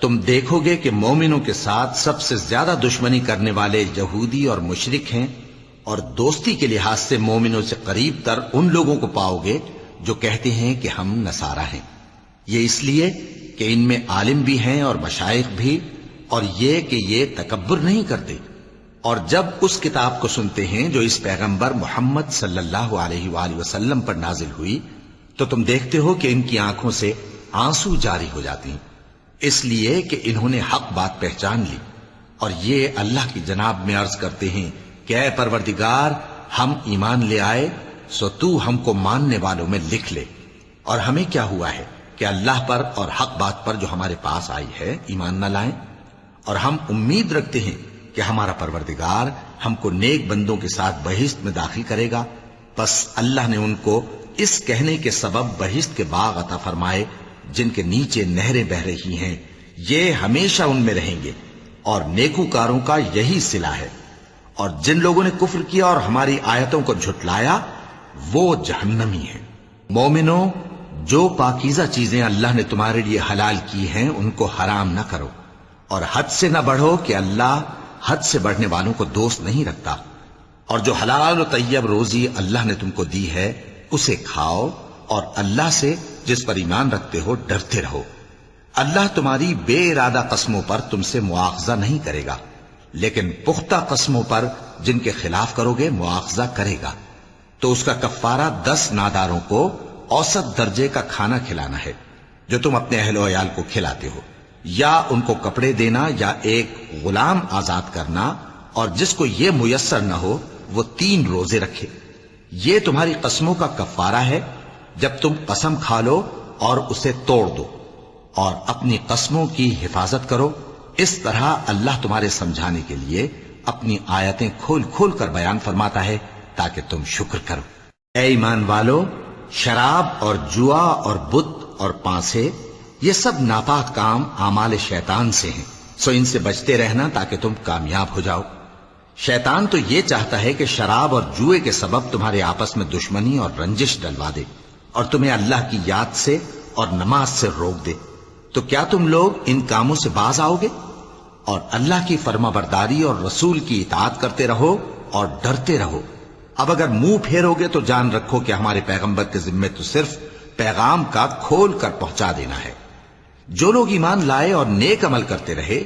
تم دیکھو گے کہ مومنوں کے ساتھ سب سے زیادہ دشمنی کرنے والے یہودی اور مشرک ہیں، اور دوستی کے لحاظ سے مومنوں سے قریب تر ان لوگوں کو پاؤ گے جو کہتے ہیں کہ ہم نصارہ ہیں، یہ اس لیے کہ ان میں عالم بھی ہیں اور مشائخ بھی، اور یہ کہ یہ تکبر نہیں کرتے۔ اور جب اس کتاب کو سنتے ہیں جو اس پیغمبر محمد صلی اللہ علیہ وآلہ وسلم پر نازل ہوئی تو تم دیکھتے ہو کہ ان کی آنکھوں سے آنسو جاری ہو جاتے ہیں، اس لیے کہ انہوں نے حق بات پہچان لی، اور یہ اللہ کی جناب میں عرض کرتے ہیں کہ اے پروردگار ہم ایمان لے آئے سو تو ہم کو ماننے والوں میں لکھ لے، اور ہمیں کیا ہوا ہے کہ اللہ پر اور حق بات پر جو ہمارے پاس آئی ہے ایمان نہ لائیں، اور ہم امید رکھتے ہیں کہ ہمارا پروردگار ہم کو نیک بندوں کے ساتھ بہشت میں داخل کرے گا۔ پس اللہ نے ان کو اس کہنے کے سبب بہشت کے باغ عطا فرمائے جن کے نیچے نہریں بہ رہی ہیں، یہ ہمیشہ ان میں رہیں گے، اور نیکوکاروں کا یہی صلہ ہے۔ اور جن لوگوں نے کفر کیا اور ہماری آیتوں کو جھٹلایا وہ جہنمی ہیں۔ مومنوں جو پاکیزہ چیزیں اللہ نے تمہارے لیے حلال کی ہیں ان کو حرام نہ کرو، اور حد سے نہ بڑھو کہ اللہ حد سے بڑھنے والوں کو دوست نہیں رکھتا، اور جو حلال و طیب روزی اللہ نے تم کو دی ہے اسے کھاؤ، اور اللہ سے جس پر ایمان رکھتے ہو ڈرتے رہو۔ اللہ تمہاری بے ارادہ قسموں پر تم سے مواخذہ نہیں کرے گا، لیکن پختہ قسموں پر جن کے خلاف کرو گے مواخذہ کرے گا، تو اس کا کفارہ 10 ناداروں کو اوسط درجے کا کھانا کھلانا ہے جو تم اپنے اہل و عیال کو کھلاتے ہو، یا ان کو کپڑے دینا یا ایک غلام آزاد کرنا، اور جس کو یہ میسر نہ ہو وہ 3 روزے رکھے۔ یہ تمہاری قسموں کا کفارہ ہے جب تم قسم کھا لو اور اسے توڑ دو، اور اپنی قسموں کی حفاظت کرو۔ اس طرح اللہ تمہارے سمجھانے کے لیے اپنی آیتیں کھول کھول کر بیان فرماتا ہے تاکہ تم شکر کرو۔ اے ایمان والو، شراب اور جوا اور بت اور پانسے یہ سب ناپاک کام اعمال شیطان سے ہیں، سو ان سے بچتے رہنا تاکہ تم کامیاب ہو جاؤ۔ شیطان تو یہ چاہتا ہے کہ شراب اور جوئے کے سبب تمہارے آپس میں دشمنی اور رنجش ڈلوا دے اور تمہیں اللہ کی یاد سے اور نماز سے روک دے، تو کیا تم لوگ ان کاموں سے باز آؤ گے؟ اور اللہ کی فرما برداری اور رسول کی اطاعت کرتے رہو اور ڈرتے رہو۔ اب اگر منہ پھیرو گے تو جان رکھو کہ ہمارے پیغمبر کے ذمے تو صرف پیغام کا کھول کر پہنچا دینا ہے۔ جو لوگ ایمان لائے اور نیک عمل کرتے رہے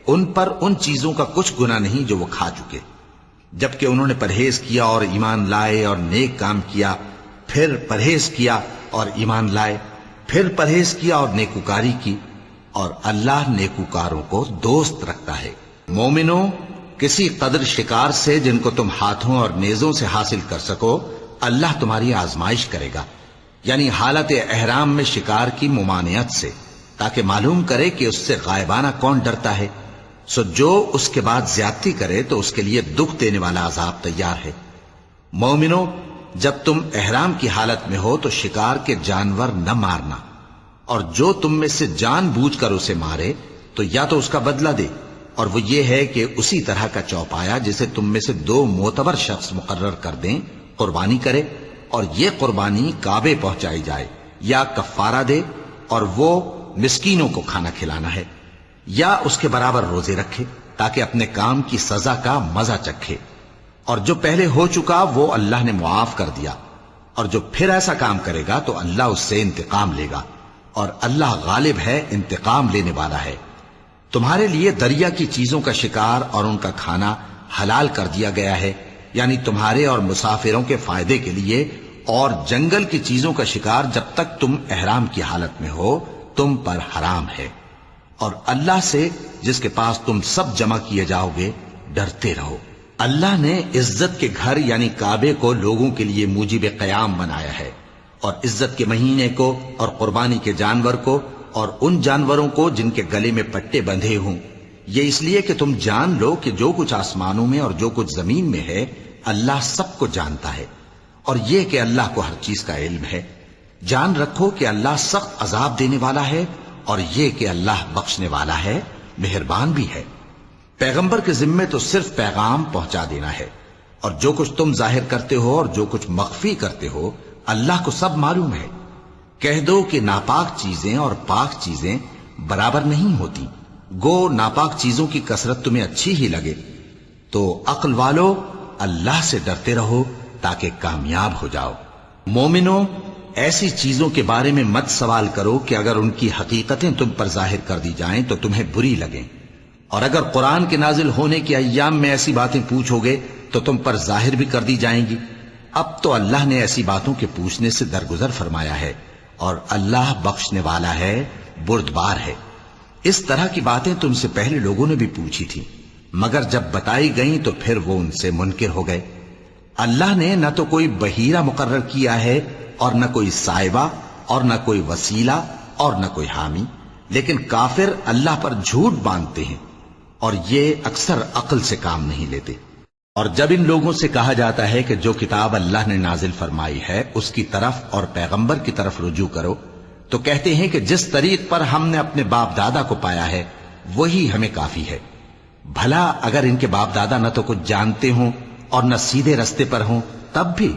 ان پر ان چیزوں کا کچھ گناہ نہیں جو وہ کھا چکے، جبکہ انہوں نے پرہیز کیا اور ایمان لائے اور نیک کام کیا، پھر پرہیز کیا اور ایمان لائے، پھر پرہیز کیا اور نیکوکاری کی، اور اللہ نیکوکاروں کو دوست رکھتا ہے۔ مومنوں، کسی قدر شکار سے جن کو تم ہاتھوں اور نیزوں سے حاصل کر سکو اللہ تمہاری آزمائش کرے گا، یعنی حالت احرام میں شکار کی ممانعت سے، تاکہ معلوم کرے کہ اس سے غائبانہ کون ڈرتا ہے، سو جو اس کے بعد زیادتی کرے تو اس کے لیے دکھ دینے والا عذاب تیار ہے۔ مومنوں، جب تم احرام کی حالت میں ہو تو شکار کے جانور نہ مارنا، اور جو تم میں سے جان بوجھ کر اسے مارے تو یا تو اس کا بدلہ دے، اور وہ یہ ہے کہ اسی طرح کا چوپایا جسے تم میں سے 2 معتبر شخص مقرر کر دیں قربانی کرے، اور یہ قربانی کعبے پہنچائی جائے، یا کفارہ دے اور وہ مسکینوں کو کھانا کھلانا ہے، یا اس کے برابر روزے رکھے تاکہ اپنے کام کی سزا کا مزہ چکھے، اور جو پہلے ہو چکا وہ اللہ نے معاف کر دیا، اور جو پھر ایسا کام کرے گا تو اللہ اس سے انتقام لے گا، اور اللہ غالب ہے، انتقام لینے والا ہے۔ تمہارے لیے دریا کی چیزوں کا شکار اور ان کا کھانا حلال کر دیا گیا ہے، یعنی تمہارے اور مسافروں کے فائدے کے لیے، اور جنگل کی چیزوں کا شکار جب تک تم احرام کی حالت میں ہو تم پر حرام ہے۔ اور اللہ سے جس کے پاس تم سب جمع کیے جاؤ گے ڈرتے رہو۔ اللہ نے عزت کے گھر یعنی کعبے کو لوگوں کے لیے موجب قیام بنایا ہے، اور عزت کے مہینے کو اور قربانی کے جانور کو اور ان جانوروں کو جن کے گلے میں پٹے بندھے ہوں، یہ اس لیے کہ تم جان لو کہ جو کچھ آسمانوں میں اور جو کچھ زمین میں ہے اللہ سب کو جانتا ہے، اور یہ کہ اللہ کو ہر چیز کا علم ہے۔ جان رکھو کہ اللہ سخت عذاب دینے والا ہے، اور یہ کہ اللہ بخشنے والا ہے، مہربان بھی ہے۔ پیغمبر کے ذمے تو صرف پیغام پہنچا دینا ہے، اور جو کچھ تم ظاہر کرتے ہو اور جو کچھ مخفی کرتے ہو اللہ کو سب معلوم ہے۔ کہہ دو کہ ناپاک چیزیں اور پاک چیزیں برابر نہیں ہوتی، گو ناپاک چیزوں کی کثرت تمہیں اچھی ہی لگے، تو عقل والو اللہ سے ڈرتے رہو تاکہ کامیاب ہو جاؤ۔ مومنو، ایسی چیزوں کے بارے میں مت سوال کرو کہ اگر ان کی حقیقتیں تم پر ظاہر کر دی جائیں تو تمہیں بری لگیں، اور اگر قرآن کے نازل ہونے کے ایام میں ایسی باتیں پوچھو گے تو تم پر ظاہر بھی کر دی جائیں گی۔ اب تو اللہ نے ایسی باتوں کے پوچھنے سے درگزر فرمایا ہے، اور اللہ بخشنے والا ہے، بردبار ہے۔ اس طرح کی باتیں تم سے پہلے لوگوں نے بھی پوچھی تھی، مگر جب بتائی گئیں تو پھر وہ ان سے منکر ہو گئے۔ اللہ نے نہ تو کوئی بحیرہ مقرر کیا ہے اور نہ کوئی سائبہ اور نہ کوئی وسیلہ اور نہ کوئی حامی، لیکن کافر اللہ پر جھوٹ باندھتے ہیں اور یہ اکثر عقل سے کام نہیں لیتے۔ اور جب ان لوگوں سے کہا جاتا ہے کہ جو کتاب اللہ نے نازل فرمائی ہے اس کی طرف اور پیغمبر کی طرف رجوع کرو، تو کہتے ہیں کہ جس طریق پر ہم نے اپنے باپ دادا کو پایا ہے وہی ہمیں کافی ہے۔ بھلا اگر ان کے باپ دادا نہ تو کچھ جانتے ہوں اور نہ سیدھے رستے پر ہوں تب بھی؟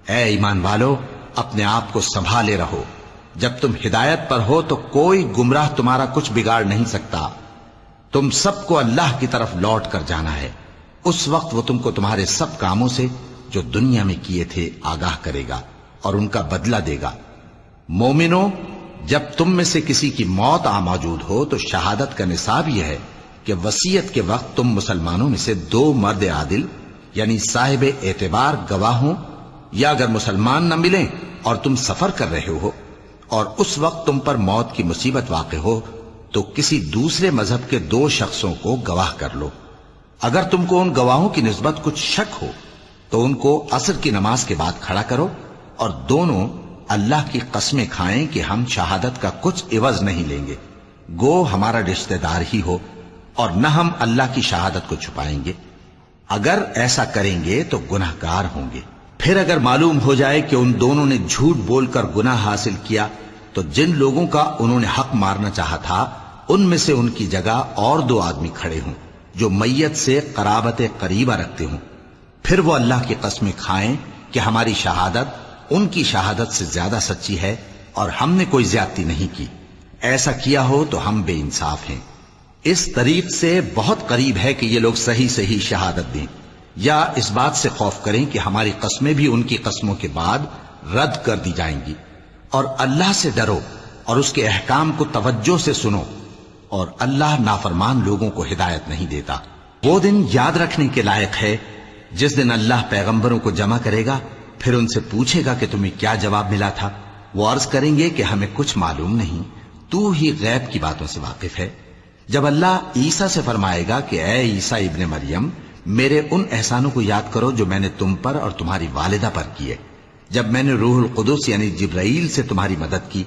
اے ایمان والو، اپنے آپ کو سنبھالے رہو، جب تم ہدایت پر ہو تو کوئی گمراہ تمہارا کچھ بگاڑ نہیں سکتا۔ تم سب کو اللہ کی طرف لوٹ کر جانا ہے، اس وقت وہ تم کو تمہارے سب کاموں سے جو دنیا میں کیے تھے آگاہ کرے گا اور ان کا بدلہ دے گا۔ مومنو، جب تم میں سے کسی کی موت آ موجود ہو تو شہادت کا نصاب یہ ہے کہ وصیت کے وقت تم مسلمانوں میں سے 2 مرد عادل یعنی صاحب اعتبار گواہ ہوں، یا اگر مسلمان نہ ملیں اور تم سفر کر رہے ہو اور اس وقت تم پر موت کی مصیبت واقع ہو تو کسی دوسرے مذہب کے 2 شخصوں کو گواہ کر لو۔ اگر تم کو ان گواہوں کی نسبت کچھ شک ہو تو ان کو عصر کی نماز کے بعد کھڑا کرو، اور دونوں اللہ کی قسمیں کھائیں کہ ہم شہادت کا کچھ عوض نہیں لیں گے، گو ہمارا رشتہ دار ہی ہو، اور نہ ہم اللہ کی شہادت کو چھپائیں گے۔ اگر ایسا کریں گے تو گناہ گار ہوں گے۔ پھر اگر معلوم ہو جائے کہ ان دونوں نے جھوٹ بول کر گناہ حاصل کیا تو جن لوگوں کا انہوں نے حق مارنا چاہا تھا ان میں سے ان کی جگہ اور 2 آدمی کھڑے ہوں جو میت سے قرابت قریبہ رکھتے ہوں، پھر وہ اللہ کی قسمیں کھائیں کہ ہماری شہادت ان کی شہادت سے زیادہ سچی ہے اور ہم نے کوئی زیادتی نہیں کی۔ ایسا کیا ہو تو ہم بے انصاف ہیں۔ اس طریق سے بہت قریب ہے کہ یہ لوگ صحیح شہادت دیں، یا اس بات سے خوف کریں کہ ہماری قسمیں بھی ان کی قسموں کے بعد رد کر دی جائیں گی۔ اور اللہ سے ڈرو اور اس کے احکام کو توجہ سے سنو، اور اللہ نافرمان لوگوں کو ہدایت نہیں دیتا۔ وہ دن یاد رکھنے کے لائق ہے جس دن اللہ پیغمبروں کو جمع کرے گا، پھر ان سے پوچھے گا کہ تمہیں کیا جواب ملا تھا۔ وہ عرض کریں گے کہ ہمیں کچھ معلوم نہیں، تو ہی غیب کی باتوں سے واقف ہے۔ جب اللہ عیسیٰ سے فرمائے گا کہ اے عیسیٰ ابن مریم، میرے ان احسانوں کو یاد کرو جو میں نے تم پر اور تمہاری والدہ پر کیے، جب میں نے روح القدس یعنی جبرائیل سے تمہاری مدد کی،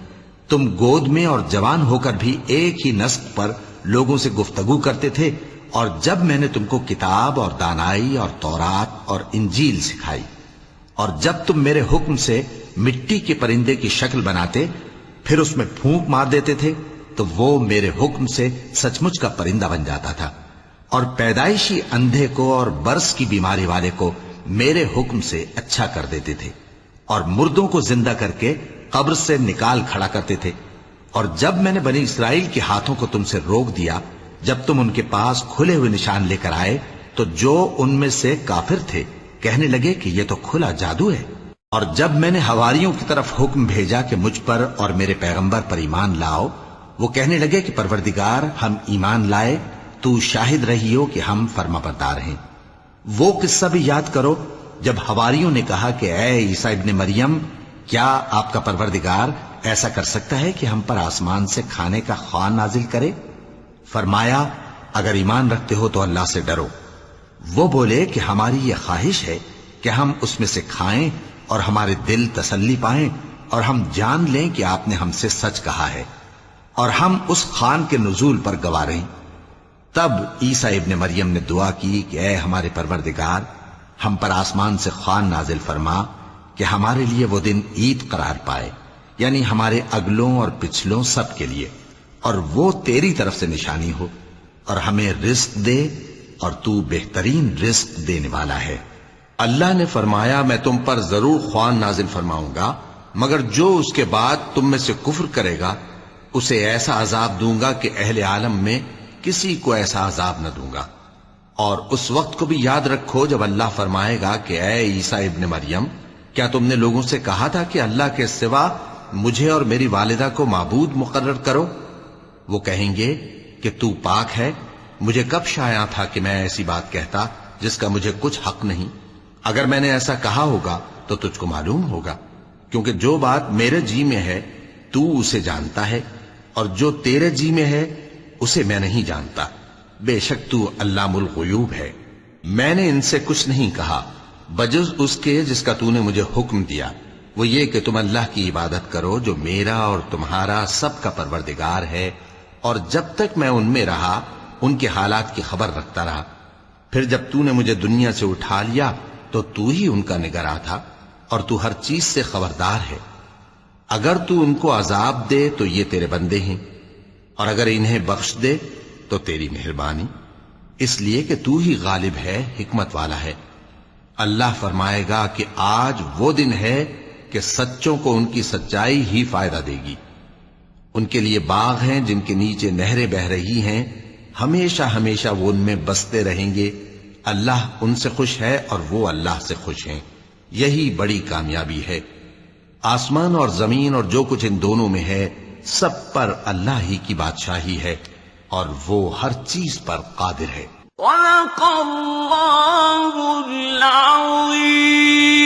تم گود میں اور جوان ہو کر بھی ایک ہی نسق پر لوگوں سے گفتگو کرتے تھے، اور جب میں نے تم کو کتاب اور دانائی اور تورات اور انجیل سکھائی، اور جب تم میرے حکم سے مٹی کے پرندے کی شکل بناتے پھر اس میں پھونک مار دیتے تھے تو وہ میرے حکم سے سچ مچ کا پرندہ بن جاتا تھا، اور پیدائشی اندھے کو اور برس کی بیماری والے کو میرے حکم سے اچھا کر دیتے تھے، اور مردوں کو زندہ کر کے قبر سے نکال کھڑا کرتے تھے۔ اور جب میں نے بنی اسرائیل کے ہاتھوں کو تم سے روک دیا جب تم ان کے پاس کھلے ہوئے نشان لے کر آئے تو جو ان میں سے کافر تھے کہنے لگے کہ یہ تو کھلا جادو ہے۔ اور جب میں نے حواریوں کی طرف حکم بھیجا کہ مجھ پر اور میرے پیغمبر پر ایمان لاؤ، وہ کہنے لگے کہ پروردگار ہم ایمان لائے، تو شاہد رہی ہو کہ ہم فرما بردار ہیں۔ وہ قصہ بھی یاد کرو جب حواریوں نے کہا کہ اے عیسیٰ ابن مریم، کیا آپ کا پروردگار ایسا کر سکتا ہے کہ ہم پر آسمان سے کھانے کا خوان نازل کرے؟ فرمایا اگر ایمان رکھتے ہو تو اللہ سے ڈرو۔ وہ بولے کہ ہماری یہ خواہش ہے کہ ہم اس میں سے کھائیں اور ہمارے دل تسلی پائیں اور ہم جان لیں کہ آپ نے ہم سے سچ کہا ہے اور ہم اس خوان کے نزول پر گواہ رہیں۔ تب عیسیٰ ابن مریم نے دعا کی کہ اے ہمارے پروردگار، ہم پر آسمان سے خوان نازل فرما کہ ہمارے لیے وہ دن عید قرار پائے، یعنی ہمارے اگلوں اور پچھلوں سب کے لیے، اور وہ تیری طرف سے نشانی ہو، اور ہمیں رزق دے اور تو بہترین رزق دینے والا ہے۔ اللہ نے فرمایا میں تم پر ضرور خوان نازل فرماؤں گا، مگر جو اس کے بعد تم میں سے کفر کرے گا اسے ایسا عذاب دوں گا کہ اہل عالم میں کسی کو ایسا عذاب نہ دوں گا۔ اور اس وقت کو بھی یاد رکھو جب اللہ فرمائے گا کہ اے عیسیٰ ابن مریم، کیا تم نے لوگوں سے کہا تھا کہ اللہ کے سوا مجھے اور میری والدہ کو معبود مقرر کرو؟ وہ کہیں گے کہ تو پاک ہے، مجھے کب شایع تھا کہ میں ایسی بات کہتا جس کا مجھے کچھ حق نہیں۔ اگر میں نے ایسا کہا ہوگا تو تجھ کو معلوم ہوگا، کیونکہ جو بات میرے جی میں ہے تو اسے جانتا ہے، اور جو تیرے جی میں ہے اسے میں نہیں جانتا۔ بے شک تو علام الغیوب ہے۔ میں نے ان سے کچھ نہیں کہا بجز اس کے جس کا تو نے مجھے حکم دیا، وہ یہ کہ تم اللہ کی عبادت کرو جو میرا اور تمہارا سب کا پروردگار ہے، اور جب تک میں ان میں رہا ان کے حالات کی خبر رکھتا رہا۔ پھر جب تو نے مجھے دنیا سے اٹھا لیا تو تو ہی ان کا نگراں تھا، اور تو ہر چیز سے خبردار ہے۔ اگر تو ان کو عذاب دے تو یہ تیرے بندے ہیں، اور اگر انہیں بخش دے تو تیری مہربانی، اس لیے کہ تو ہی غالب ہے، حکمت والا ہے۔ اللہ فرمائے گا کہ آج وہ دن ہے کہ سچوں کو ان کی سچائی ہی فائدہ دے گی۔ ان کے لیے باغ ہیں جن کے نیچے نہریں بہ رہی ہیں، ہمیشہ ہمیشہ وہ ان میں بستے رہیں گے۔ اللہ ان سے خوش ہے اور وہ اللہ سے خوش ہیں، یہی بڑی کامیابی ہے۔ آسمان اور زمین اور جو کچھ ان دونوں میں ہے سب پر اللہ ہی کی بادشاہی ہے، اور وہ ہر چیز پر قادر ہے۔ صدق اللہ العظیم۔